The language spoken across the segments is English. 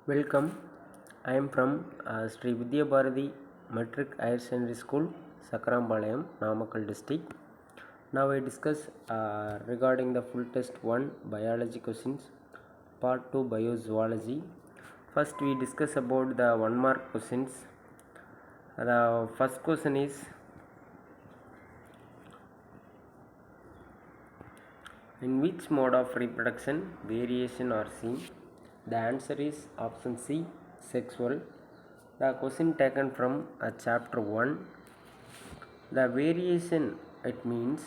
Welcome. I am from Sri Vidya Bharati Matric Higher Secondary School, Sakarambalayam, Namakkal district. Now I discuss regarding the full test 1 biology questions, part 2 biozoology. First we discuss about the 1 mark questions. The first question is, in which mode of reproduction variation are seen? The answer is option C, sexual. The question taken from chapter 1. The variation, it means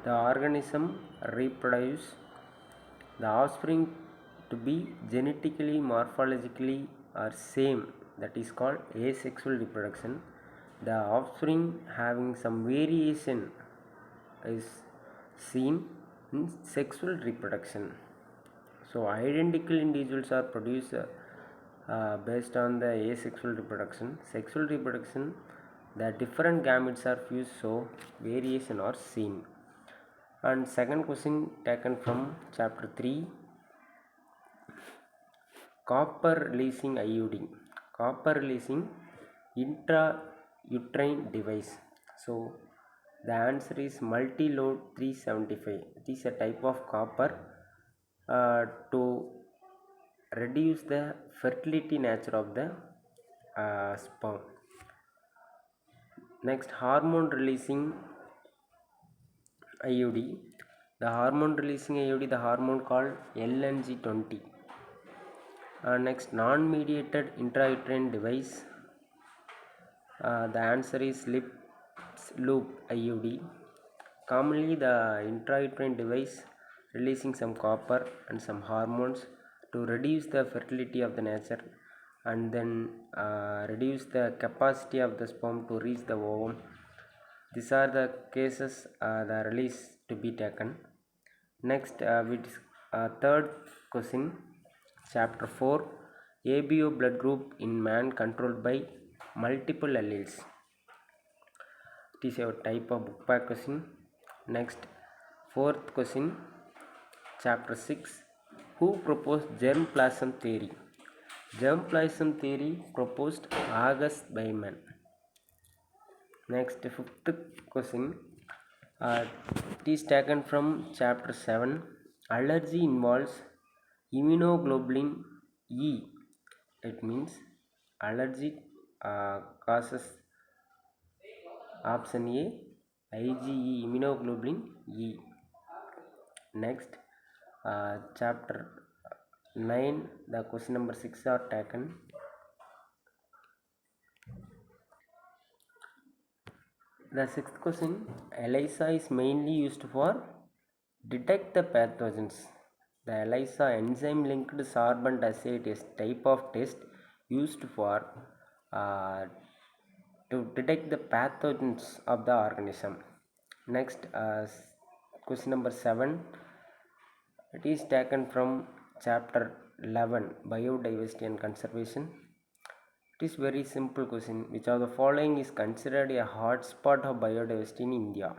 the organism reproduce the offspring to be genetically, morphologically are same, that is called asexual reproduction. The offspring having some variation is seen in sexual reproduction. So identical individuals are produced based on the asexual reproduction. Sexual reproduction, the different gametes are fused, so variation are seen. And second question taken from chapter 3, copper releasing IUD, copper releasing intrauterine device. So the answer is multi-load 375. It is a type of copper to reduce the fertility nature of the sperm. Next, hormone releasing IUD. The hormone releasing IUD, the hormone called LNG20. Next, non-mediated intrauterine device. The answer is lips loop IUD. Commonly, the intrauterine device releasing some copper and some hormones to reduce the fertility of the nature and then reduce the capacity of the sperm to reach the ovum. These are the cases the release to be taken. Next, third question, chapter 4, ABO blood group in man controlled by multiple alleles. It is a type of book back question. Next, fourth question, chapter 6, who proposed germplasm theory? Germplasm theory proposed August Baiman. Next, fifth question, it is taken from chapter 7. Allergy involves immunoglobulin E. It means allergy causes option A, IgE, immunoglobulin E. Next, chapter 9, the question number 6 are taken. The sixth question, ELISA is mainly used for detect the pathogens. The ELISA, enzyme linked sorbent assay test, type of test used for to detect the pathogens of the organism. Next, question number 7, it is taken from chapter 11, biodiversity and conservation. It is very simple question. Which of the following is considered a hotspot of biodiversity in India?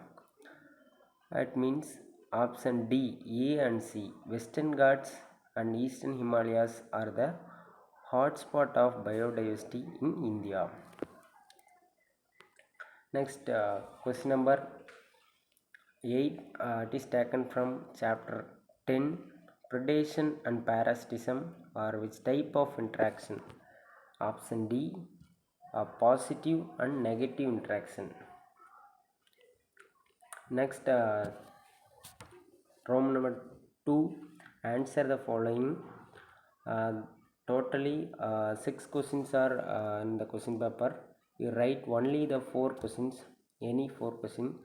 It means option D, A and C. Western Ghats and Eastern Himalayas are the hotspot of biodiversity in India. Next, question number 8, it is taken from chapter 10, predation and parasitism are which type of interaction? Option D, a positive and negative interaction. Next, Roman number 2, answer the following. Totally 6 questions are in the question paper. You write only the 4 questions, any 4 questions.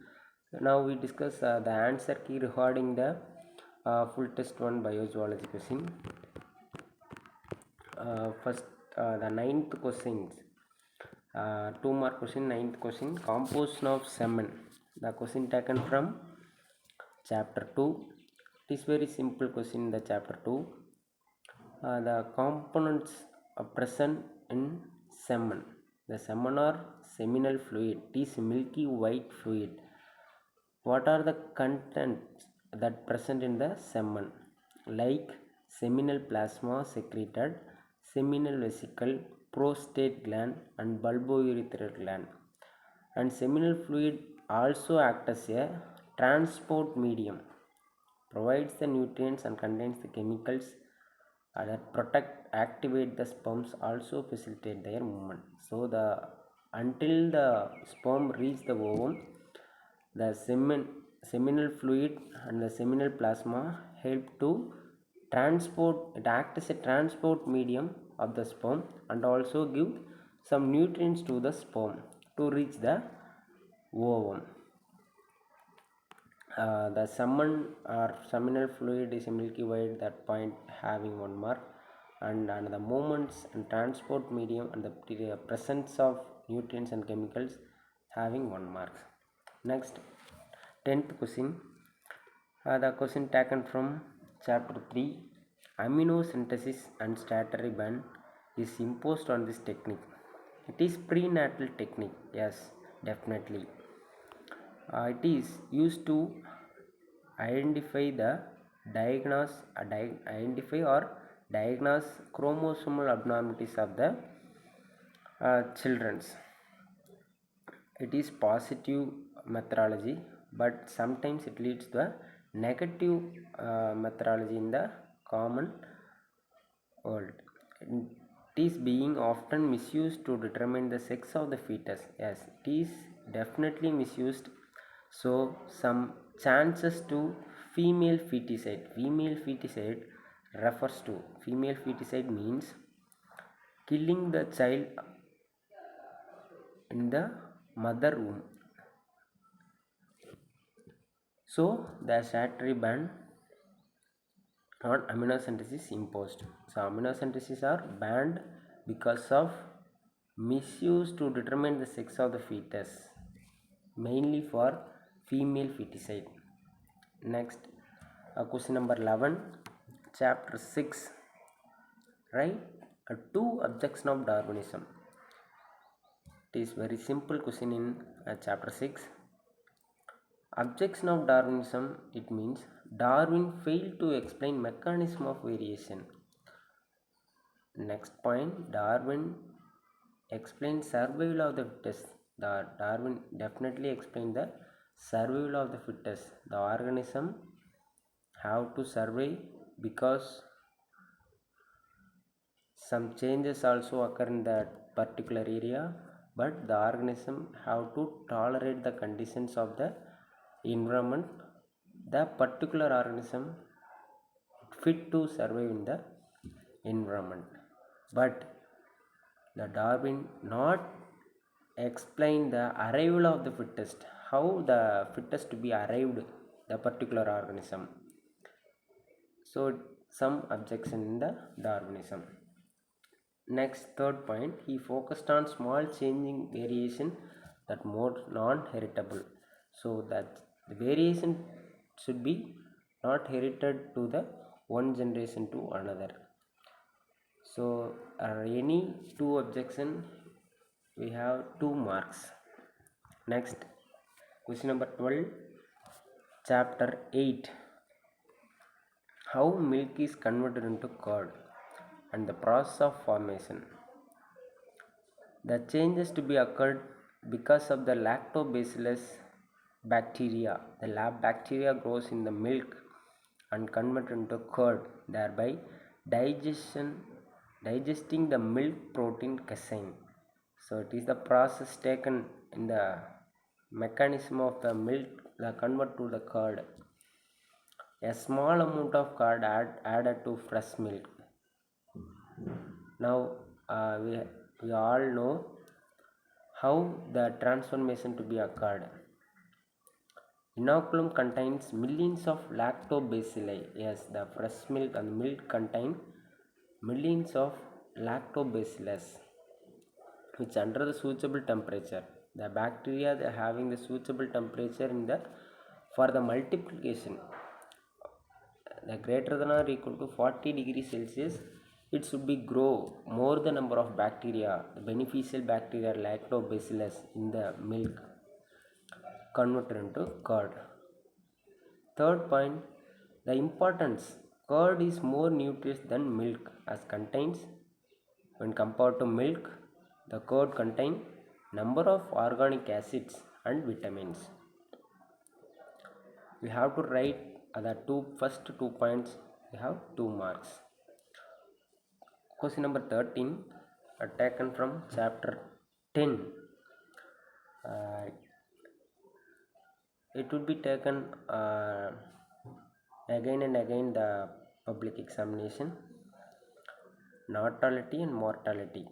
Now we discuss the answer key regarding the full test 1 biozoology question. First, the 9th question, 2 mark question, 9th question, composition of semen. The question taken from chapter 2. It is very simple question in the chapter 2. The components are present in semen. The semen are seminal fluid. It is milky white fluid. What are the contents that present in the semen? Like seminal plasma secreted, seminal vesicle, prostate gland, and bulbourethral gland. And seminal fluid also acts as a transport medium, provides the nutrients and contains the chemicals that protect, activate the sperms, also facilitate their movement. So the until the sperm reach the ovum, the seminal fluid and the seminal plasma help to transport, it acts as a transport medium of the sperm and also give some nutrients to the sperm to reach the ovum. The semen or seminal fluid is a milky white that point having one mark, and the movements and transport medium and the presence of nutrients and chemicals having one mark. Next, 10th question. The question taken from chapter 3. Aminosynthesis and statutory band is imposed on this technique. It is prenatal technique. Yes, definitely. It is used to identify the identify or diagnose chromosomal abnormalities of the children's. It is positive methodology, but sometimes it leads to a negative methodology in the common world. It is being often misused to determine the sex of the fetus. Yes, it is definitely misused. So some chances to female feticide. Female feticide refers to, female feticide means killing the child in the mother womb. So the statutory ban on aminosynthesis imposed. So aminosynthesis are banned because of misuse to determine the sex of the fetus, mainly for female feticide. Next, question number 11, chapter 6. Right? Two objections of Darwinism. It is very simple question in chapter 6. Objection of Darwinism, it means Darwin failed to explain mechanism of variation. Next point, Darwin explained survival of the fittest. Darwin definitely explained the survival of the fittest. The organism have to survive because some changes also occur in that particular area, but the organism have to tolerate the conditions of the environment. The particular organism fit to survive in the environment, but the Darwin not explain the arrival of the fittest, how the fittest to be arrived the particular organism. So some objection in the Darwinism. Next, third point, he focused on small changing variation that more non-heritable. So that the variation should be not herited to the one generation to another. So any two objection, we have 2 marks. Next, question number 12, chapter 8. How milk is converted into curd and the process of formation. The changes to be occurred because of the lactobacillus bacteria. The lab bacteria grows in the milk and converted into curd, thereby digesting the milk protein casein. So it is the process taken in the mechanism of the milk that convert to the curd. A small amount of curd added to fresh milk. Now we all know how the transformation to be occurred. Inoculum contains millions of lactobacilli. Yes, the fresh milk and milk contain millions of lactobacillus, which under the suitable temperature. The bacteria they are having the suitable temperature in the for the multiplication. The greater than or equal to 40 degrees Celsius, it should be grow more the number of bacteria, the beneficial bacteria lactobacillus in the milk converted into curd. Third point, the importance, curd is more nutritious than milk as contains When compared to milk, the curd contain number of organic acids and vitamins. We have to write the first 2 points. We have 2 marks. Question number 13 taken from chapter 10. It would be taken again and again the public examination. Natality and mortality.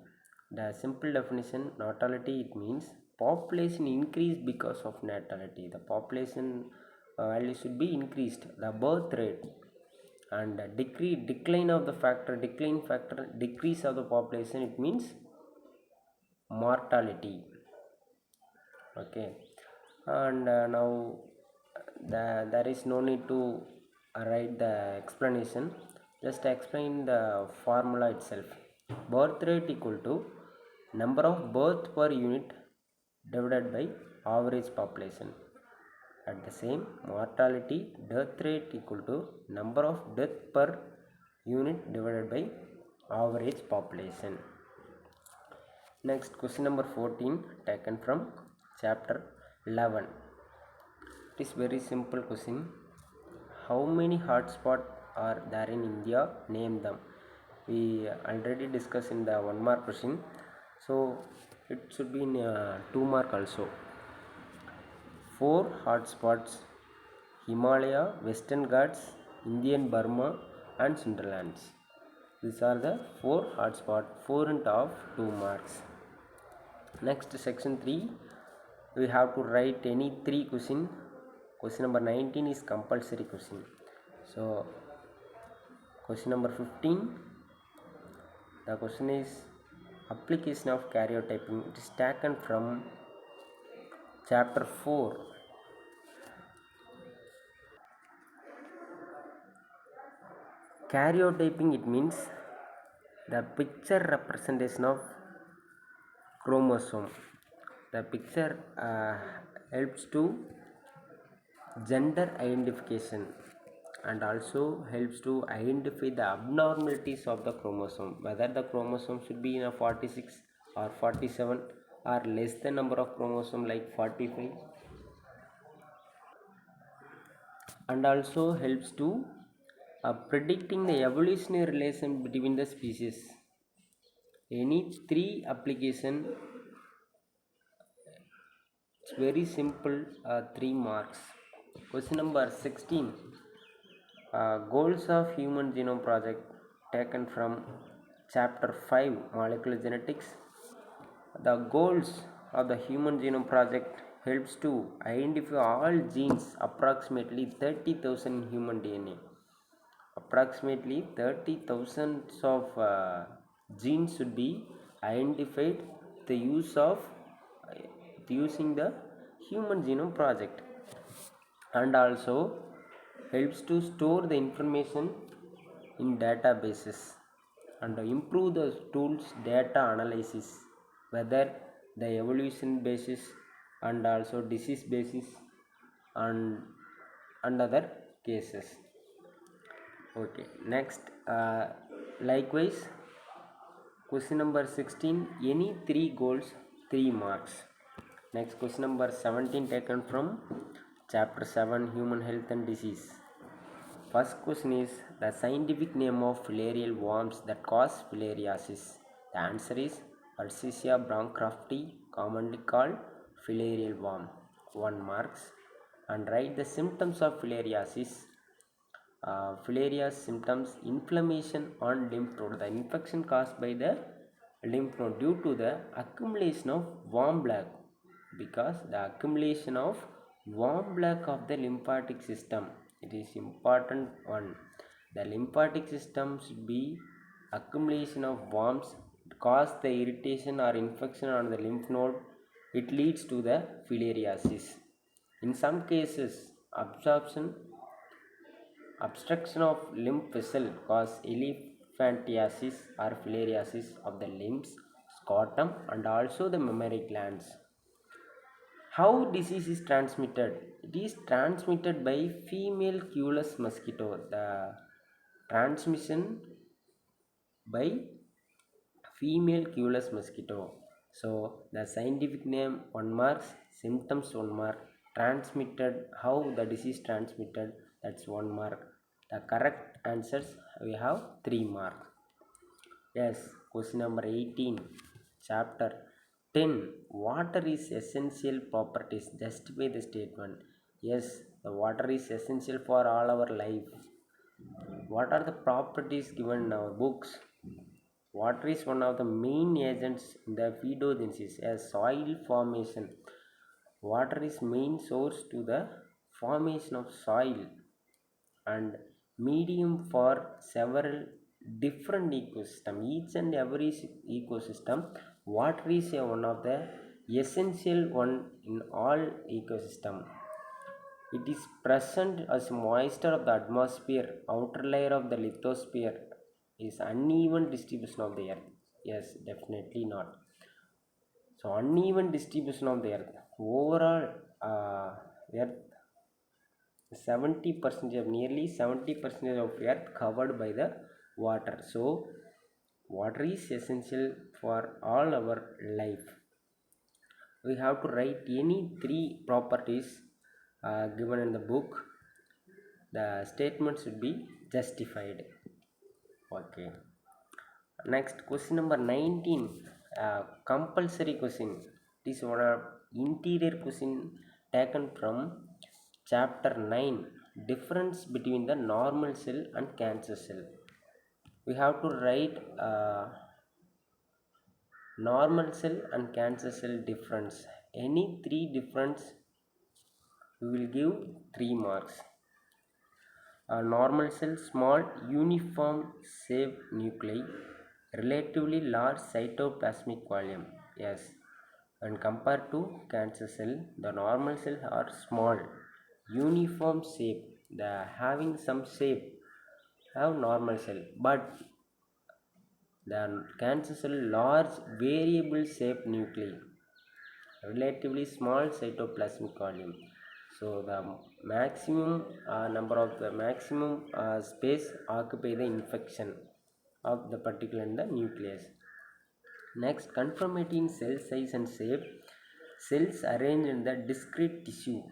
The simple definition, natality, it means population increase because of natality. The population value should be increased, the birth rate, and decline of the factor, decrease of the population, it means mortality. Okay, and now there is no need to write the explanation, just explain the formula itself. Birth rate equal to number of birth per unit divided by average population. At the same, mortality, death rate equal to number of death per unit divided by average population. Next, question number 14 taken from chapter 11. It is very simple question. How many hotspots are there in India? Name them. We already discussed in the 1 mark question, so it should be in 2 mark also. 4 hotspots: Himalaya, Western Ghats, Indian Burma and Sunderlands. These are the 4 hotspots, 4 into of 2 marks. Next, section 3, we have to write any 3 question. Question number 19 is compulsory question. So question number 15, the question is application of karyotyping. It is taken from chapter 4. Karyotyping, it means the picture representation of chromosome. The picture helps to gender identification and also helps to identify the abnormalities of the chromosome, whether the chromosome should be in a 46 or 47 or less than number of chromosome like 45, and also helps to predicting the evolutionary relation between the species. Any 3 application, it's very simple, 3 marks. Question number 16, goals of human genome project, taken from chapter 5, molecular genetics. The goals of the human genome project helps to identify all genes, approximately 30,000 human DNA. Approximately 30,000 of genes should be identified the use of using the human genome project, and also helps to store the information in databases and improve the tools data analysis, whether the evolution basis and also disease basis and other cases. Okay, next, likewise, question number 16, any 3 goals, 3 marks. Next, question number 17 taken from chapter 7, human health and disease. First question is the scientific name of filarial worms that cause filariasis. The answer is Ehrlichia bancrofti, commonly called filarial worm. 1 marks. And write the symptoms of filariasis. Filaria's symptoms: inflammation on lymph node, the infection caused by the lymph node due to the accumulation of warm black, because the accumulation of warm black of the lymphatic system, it is important one. The lymphatic system should be accumulation of worms cause the irritation or infection on the lymph node, it leads to the filariasis. In some cases, obstruction of lymph vessel cause elephantiasis or filariasis of the limbs, scrotum and also the mammary glands. How disease is transmitted? It is transmitted by female Culeus mosquito. The transmission by female cueless mosquito. So the scientific name 1 mark, symptoms 1 mark, transmitted, how the disease transmitted, that's 1 mark. The correct answers we have 3 marks. Yes, question number 18, chapter 10, water is essential properties, justify the statement. Yes, the water is essential for all our life. What are the properties given in our books? Water is one of the main agents in the phytogenesis as soil formation. Water is main source to the formation of soil and medium for several different ecosystem. Each and every ecosystem, water is one of the essential one in all ecosystem. It is present as moisture of the atmosphere, outer layer of the lithosphere is uneven distribution of the earth. Yes, definitely not. So uneven distribution of the earth. Overall, earth 70%, nearly 70% of earth covered by the water. So water is essential for all our life. We have to write any 3 properties given in the book. The statement should be justified. Okay, next question number 19, compulsory question. This one of interior question taken from chapter 9, difference between the normal cell and cancer cell. We have to write normal cell and cancer cell difference. Any 3 difference we will give 3 marks. A normal cell, small uniform shaped nuclei, relatively large cytoplasmic volume. Yes, and compared to cancer cell, the normal cells are small uniform shape, the having some shape have normal cell, but the cancer cell large variable shaped nuclei, relatively small cytoplasmic volume. So the maximum number of the maximum space occupy the infection of the particle in the nucleus. Next, conformity in cell size and shape. Cells arranged in the discrete tissue,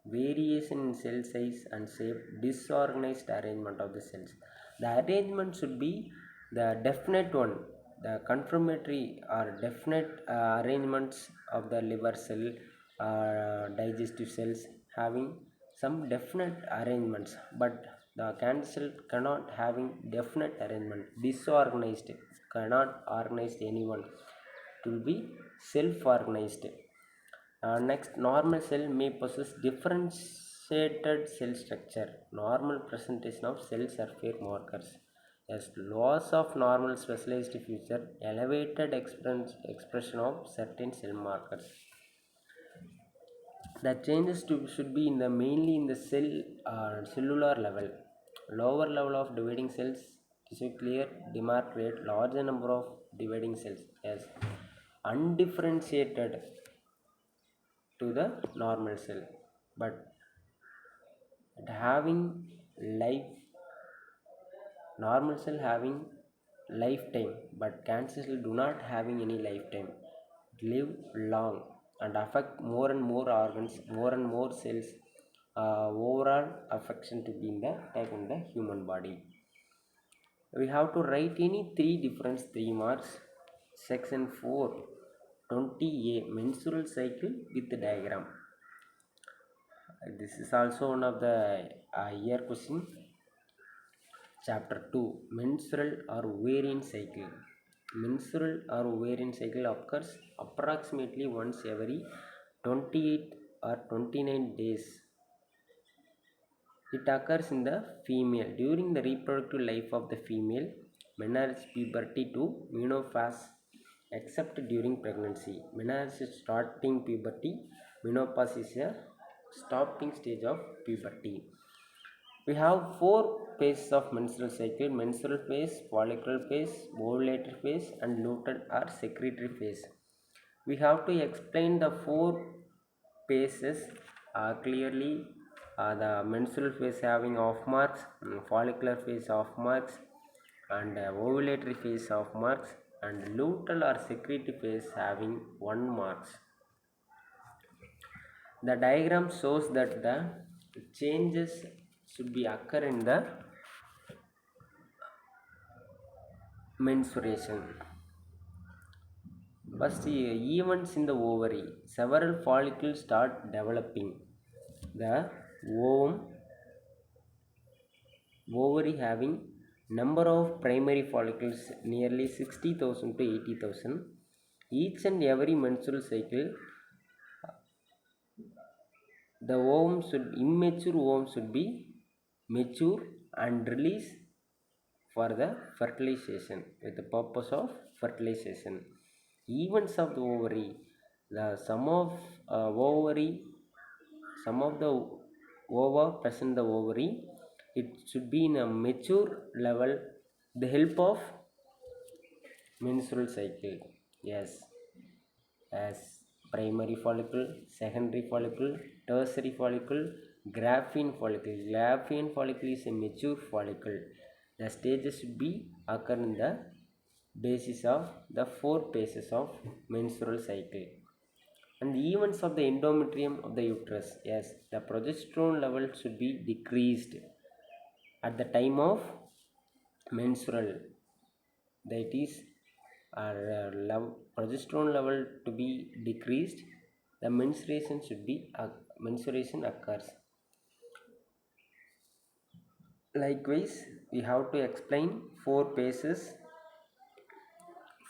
variation in cell size and shape, disorganized arrangement of the cells. The arrangement should be the definite one. The confirmatory or definite arrangements of the liver cell, digestive cells having some definite arrangements, but the cancer cell cannot having definite arrangement, disorganized, cannot organize anyone, it will be self-organized. Next, normal cell may possess differentiated cell structure, normal presentation of cell surface markers. Yes, loss of normal specialized feature, elevated expression of certain cell markers. The changes should be in the mainly in the cell cellular level. Lower level of dividing cells, tissue clear, demarcate, larger number of dividing cells. Yes, undifferentiated to the normal cell, but having life, normal cell having lifetime, but cancer cell do not having any lifetime, live long and affect more and more organs, more and more cells, overall affection to be in the type in the human body. We have to write any 3 difference, 3 marks. Section 4, 20a, menstrual cycle with the diagram. This is also one of the year question. Chapter 2, menstrual or ovarian cycle. Menstrual or ovarian cycle occurs approximately once every 28 or 29 days. It occurs in the female during the reproductive life of the female, menarche, puberty to menopause, except during pregnancy. Menarche is starting puberty, menopause is a stopping stage of puberty. We have 4 phases of menstrual cycle: menstrual phase, follicular phase, ovulatory phase, and luteal or secretory phase. We have to explain the 4 phases clearly. The menstrual phase having off marks, follicular phase off marks, and ovulatory phase off marks, and luteal or secretory phase having 1 marks. The diagram shows that the changes should be occur in the menstruation. First, events in the ovary. Several follicles start developing. The ovary having number of primary follicles nearly 60,000 to 80,000. Each and every menstrual cycle, the immature ovum should be mature and release for the fertilization with the purpose of fertilization. Events of the ovary, the some of the ova present in the ovary, it should be in a mature level, the help of menstrual cycle. Yes, as primary follicle, secondary follicle, tertiary follicle, graphene follicle. Graphene follicle is a mature follicle. The stages should be occur in the basis of the 4 phases of menstrual cycle. And the events of the endometrium of the uterus. Yes, the progesterone level should be decreased at the time of menstrual. That is, progesterone level to be decreased, the menstruation occurs. Likewise, we have to explain 4 phases,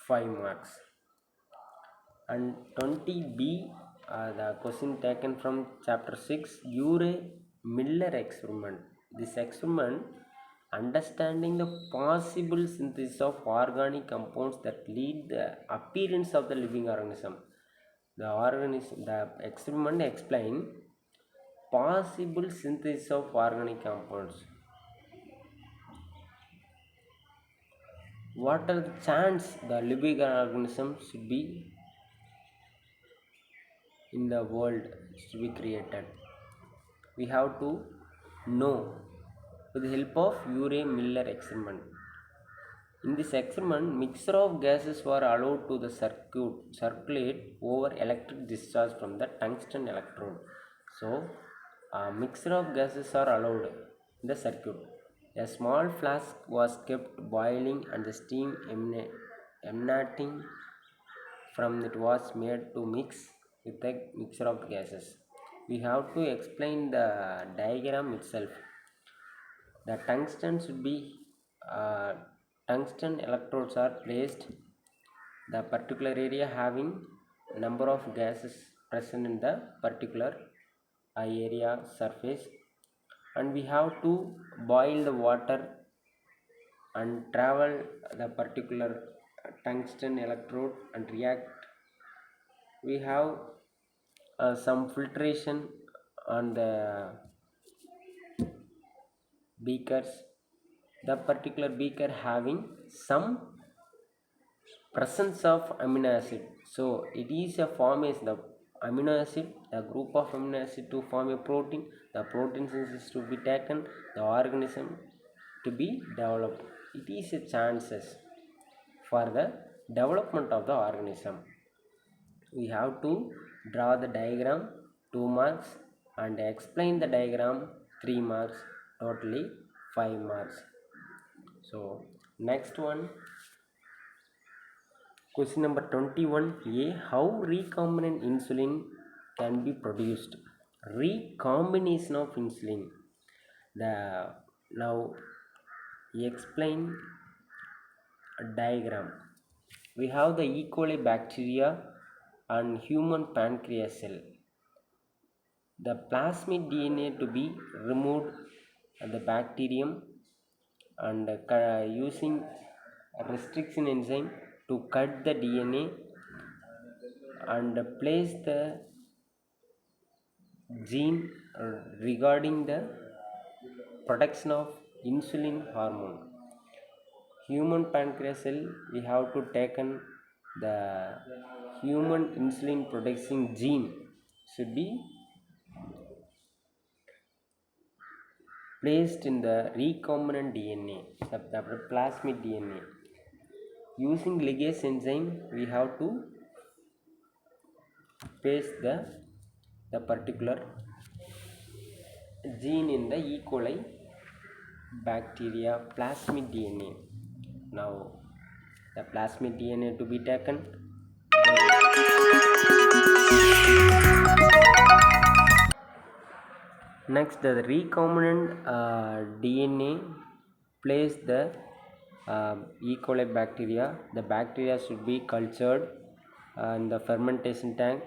5 marks. And 20b, the question taken from chapter 6, Urey-Miller experiment. This experiment, understanding the possible synthesis of organic compounds that lead the appearance of the living organism. The experiment explain possible synthesis of organic compounds. What are the chance the living organism should be in the world to be created? We have to know with the help of Urey-Miller experiment. In this experiment, mixture of gases were allowed to the circulate over electric discharge from the tungsten electrode. So, a mixture of gases are allowed in the circuit. A small flask was kept boiling and the steam emanating from it was made to mix with a mixture of gases. We have to explain the diagram itself. The tungsten electrodes are placed the particular area having number of gases present in the particular area surface, and we have to boil the water and travel the particular tungsten electrode and react. We have some filtration on the beakers. The particular beaker having some presence of amino acid. So it is a formation, the amino acid, the group of amino acid to form a protein. The protein synthesis to be taken, the organism to be developed. It is a chances for the development of the organism. We have to draw the diagram, 2 marks, and explain the diagram, 3 marks, totally 5 marks. So next one, question number 21a, how recombinant insulin can be produced? Recombination of insulin. Now explain a diagram. We have the E. coli bacteria and human pancreas cell. The plasmid DNA to be removed at the bacterium and using restriction enzyme to cut the DNA and place the gene regarding the production of insulin hormone. Human pancreas cell, we have to taken the human insulin producing gene should be placed in the recombinant DNA, the plasmid DNA. Using ligase enzyme, we have to paste the particular gene in the E. coli bacteria plasmid DNA. Now the plasmid DNA to be taken. Next, the recombinant DNA place the E. coli bacteria. The bacteria should be cultured in the fermentation tank.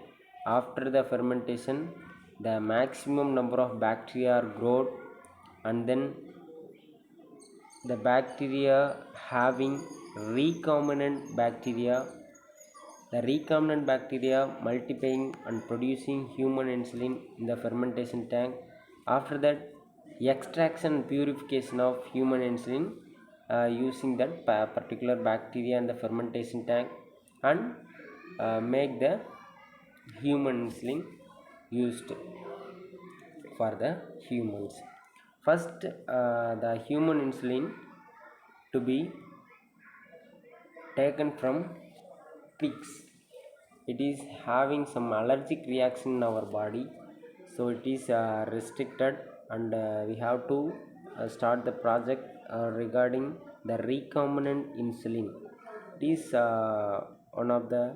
After the fermentation, the maximum number of bacteria are grown, and then the bacteria having recombinant bacteria, the recombinant bacteria multiplying and producing human insulin in the fermentation tank. After that, extraction and purification of human insulin using that particular bacteria in the fermentation tank, and make the human insulin used for the humans. First, the human insulin to be taken from pigs. It is having some allergic reaction in our body, so it is restricted, and we have to start the project regarding the recombinant insulin. It is one of the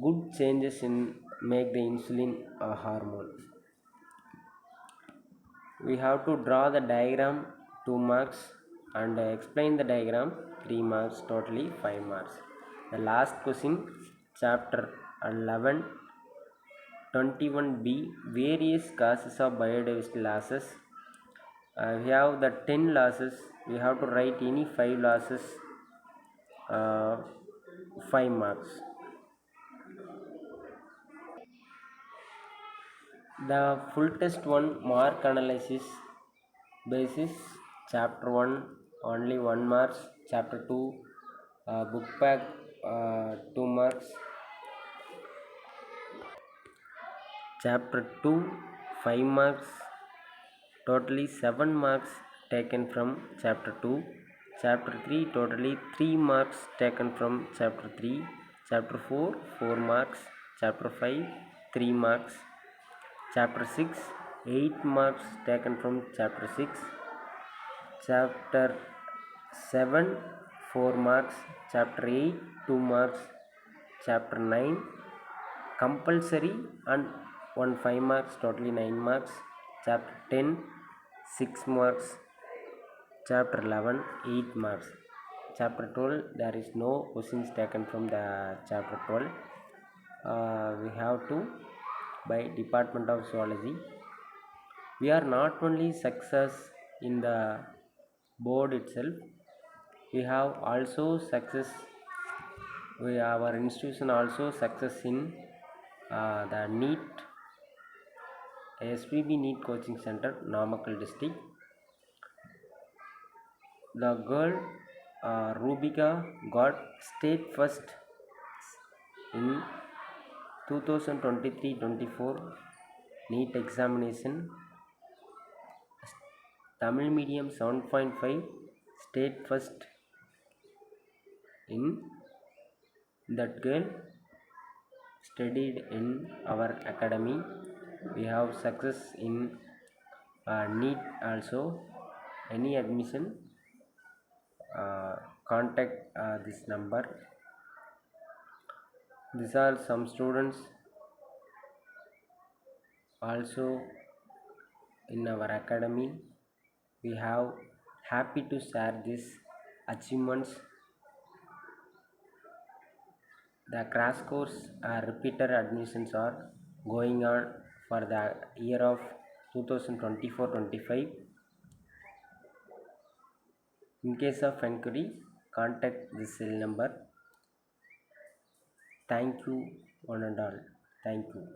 good changes in make the insulin hormone. We have to draw the diagram 2 marks and explain the diagram 3 marks, totally 5 marks. The last question, chapter 11 21b, various causes of biodiversity losses. We have the 10 losses. We have to write any 5 losses, 5 marks. The full test 1 mark analysis basis, chapter 1 only 1 marks, chapter 2 book pack 2 marks, chapter 2 5 marks, totally 7 marks taken from chapter 2. Chapter 3 totally 3 marks taken from chapter 3. Chapter 4 4 marks. Chapter 5 3 marks. Chapter 6 8 marks taken from chapter 6. Chapter 7 4 marks. Chapter 8 2 marks. Chapter 9 compulsory and 1 5 marks, totally 9 marks. Chapter 10 6 marks. Chapter 11 8 marks. Chapter 12 there is no questions taken from the chapter 12. We have to by Department of Zoology. We are not only success in the board itself, we have also success, our institution also success in the NEET SPB NEET coaching center, Namakkal district. The girl Rubika got state first in 2023-24 NEET examination. Tamil medium 7.5, state first in. That girl studied in our academy. We have success in NEET also. Any admission, contact this number. These are some students also in our academy. We have happy to share these achievements. The crash course repeater admissions are going on for the year of 2024-25. In case of inquiry, contact this cell number. Thank you one and all. Thank you.